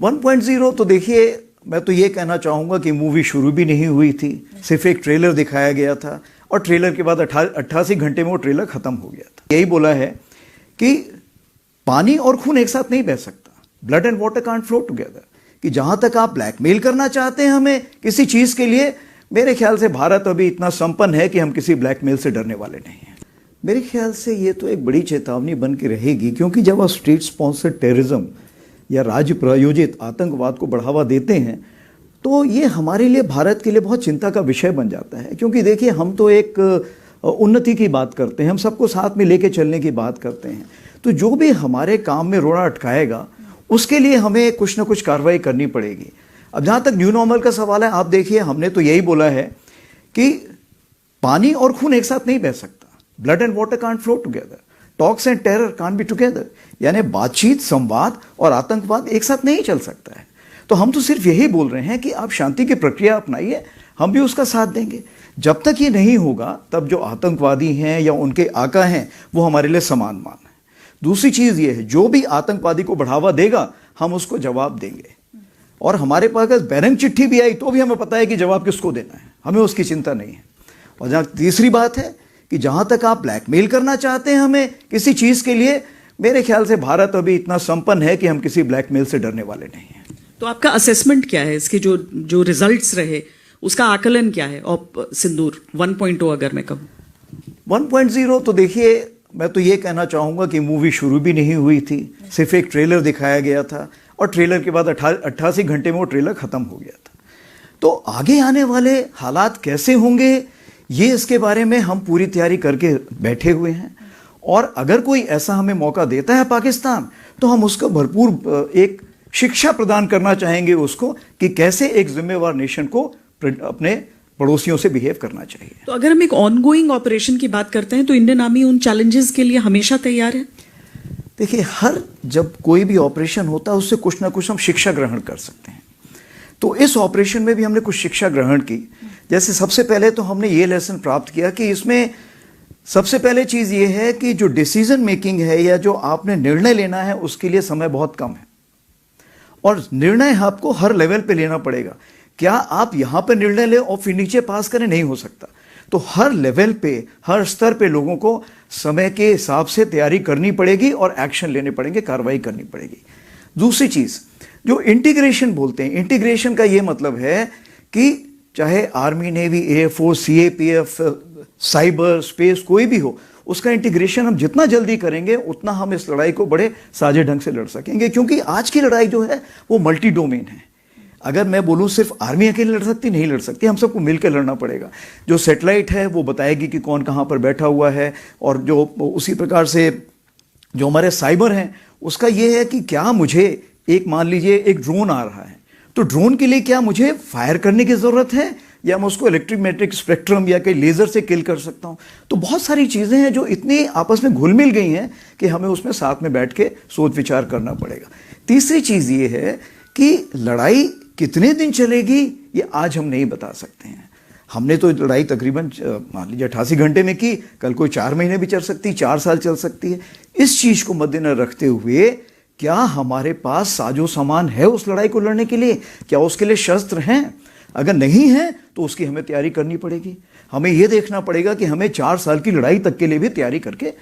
1.0 तो देखिए, मैं तो ये कहना चाहूँगा कि मूवी शुरू भी नहीं हुई थी, सिर्फ एक ट्रेलर दिखाया गया था और ट्रेलर के बाद 88 घंटे में वो ट्रेलर खत्म हो गया था। यही बोला है कि पानी और खून एक साथ नहीं बह सकता, blood and water can't flow together. कि जहाँ तक आप ब्लैकमेल करना चाहते हैं हमें किसी चीज़ के लिए, मेरे ख्याल से भारत अभी इतना संपन्न है कि हम किसी ब्लैकमेल से डरने वाले नहीं हैं। मेरे ख्याल से ये तो एक बड़ी चेतावनी बन के रहेगी, क्योंकि जब आप स्टेट स्पॉन्सर्ड टेररिज्म या राज्य प्रायोजित आतंकवाद को बढ़ावा देते हैं तो ये हमारे लिए, भारत के लिए बहुत चिंता का विषय बन जाता है। क्योंकि देखिए, हम तो एक उन्नति की बात करते हैं, हम सबको साथ में लेके चलने की बात करते हैं। तो जो भी हमारे काम में रोड़ा अटकाएगा उसके लिए हमें कुछ ना कुछ कार्रवाई करनी पड़ेगी। अब जहाँ तक न्यू नॉर्मल का सवाल है, आप देखिए, हमने तो यही बोला है कि पानी और खून एक साथ नहीं बह सकता, blood and water can't flow together, talks and terror can't be together. यानी बातचीत, संवाद और आतंकवाद एक साथ नहीं चल सकता है। तो हम तो सिर्फ यही बोल रहे हैं कि आप शांति की प्रक्रिया अपनाइए, हम भी उसका साथ देंगे। जब तक ये नहीं होगा तब जो आतंकवादी हैं या उनके आका हैं वो हमारे लिए समान मान है। दूसरी चीज़ ये है, जो भी आतंकवादी को बढ़ावा देगा हम उसको जवाब देंगे, और हमारे पास अगर बैरंग चिट्ठी भी आई तो भी हमें पता है कि जवाब किसको देना है, हमें उसकी चिंता नहीं है। और जहाँ तीसरी बात है कि जहाँ तक आप ब्लैकमेल करना चाहते हैं हमें किसी चीज़ के लिए, मेरे ख्याल से भारत अभी इतना संपन्न है कि हम किसी ब्लैकमेल से डरने वाले नहीं हैं। तो आपका असेसमेंट क्या है, इसके जो रिजल्ट्स रहे उसका आकलन क्या है? और सिंदूर 1.0 अगर मैं कहूँ 1.0 तो देखिए, मैं तो ये कहना चाहूँगा कि मूवी शुरू भी नहीं हुई थी, सिर्फ एक ट्रेलर दिखाया गया था और ट्रेलर के बाद 88 घंटे में वो ट्रेलर खत्म हो गया था। तो आगे आने वाले हालात कैसे होंगे ये, इसके बारे में हम पूरी तैयारी करके बैठे हुए हैं। और अगर कोई ऐसा हमें मौका देता है पाकिस्तान, तो हम उसको भरपूर एक शिक्षा प्रदान करना चाहेंगे उसको कि कैसे एक जिम्मेवार नेशन को अपने पड़ोसियों से बिहेव करना चाहिए। तो अगर हम एक ऑनगोइंग ऑपरेशन की बात करते हैं तो इंडियन आर्मी उन चैलेंजेस के लिए हमेशा तैयार है। देखिए, जब कोई भी ऑपरेशन होता है उससे कुछ ना कुछ हम शिक्षा ग्रहण कर सकते हैं। तो इस ऑपरेशन में भी हमने कुछ शिक्षा ग्रहण की। जैसे सबसे पहले तो हमने ये लेसन प्राप्त किया कि इसमें सबसे पहले चीज़ ये है कि जो डिसीजन मेकिंग है या जो आपने निर्णय लेना है उसके लिए समय बहुत कम है, और निर्णय आपको हर लेवल पे लेना पड़ेगा। क्या आप यहाँ पे निर्णय लें और फिर नीचे पास करें? नहीं हो सकता। तो हर लेवल पे, हर स्तर पे लोगों को समय के हिसाब से तैयारी करनी पड़ेगी और एक्शन लेने पड़ेंगे, कार्रवाई करनी पड़ेगी। दूसरी चीज़ जो इंटीग्रेशन बोलते हैं, इंटीग्रेशन का ये मतलब है कि चाहे army, navy, air force, CAPF, cyber, space, कोई भी हो, उसका इंटीग्रेशन हम जितना जल्दी करेंगे उतना हम इस लड़ाई को बड़े साझे ढंग से लड़ सकेंगे। क्योंकि आज की लड़ाई जो है वो मल्टी डोमेन है। अगर मैं बोलूँ सिर्फ आर्मी अकेले लड़ सकती, नहीं लड़ सकती, हम सबको मिलकर लड़ना पड़ेगा। जो सैटेलाइट है वो बताएगी कि कौन कहाँ पर बैठा हुआ है, और जो उसी प्रकार से जो हमारे साइबर हैं उसका ये है कि क्या मुझे एक, मान लीजिए एक ड्रोन आ रहा है, तो ड्रोन के लिए क्या मुझे फायर करने की ज़रूरत है या मैं उसको इलेक्ट्रोमैग्नेटिक स्पेक्ट्रम या कहीं लेज़र से किल कर सकता हूँ? तो बहुत सारी चीज़ें हैं जो इतनी आपस में घुल मिल गई हैं कि हमें उसमें साथ में बैठ के सोच विचार करना पड़ेगा। तीसरी चीज़ ये है कि लड़ाई कितने दिन चलेगी ये आज हम नहीं बता सकते हैं। हमने तो लड़ाई तकरीबन मान लीजिए 88 घंटे में की, कल कोई 4 महीने भी चल सकती है, 4 साल चल सकती है। इस चीज़ को मद्देनजर रखते हुए क्या हमारे पास साजो सामान है उस लड़ाई को लड़ने के लिए? क्या उसके लिए शस्त्र हैं? अगर नहीं है तो उसकी हमें तैयारी करनी पड़ेगी। हमें यह देखना पड़ेगा कि हमें 4 साल की लड़ाई तक के लिए भी तैयारी करके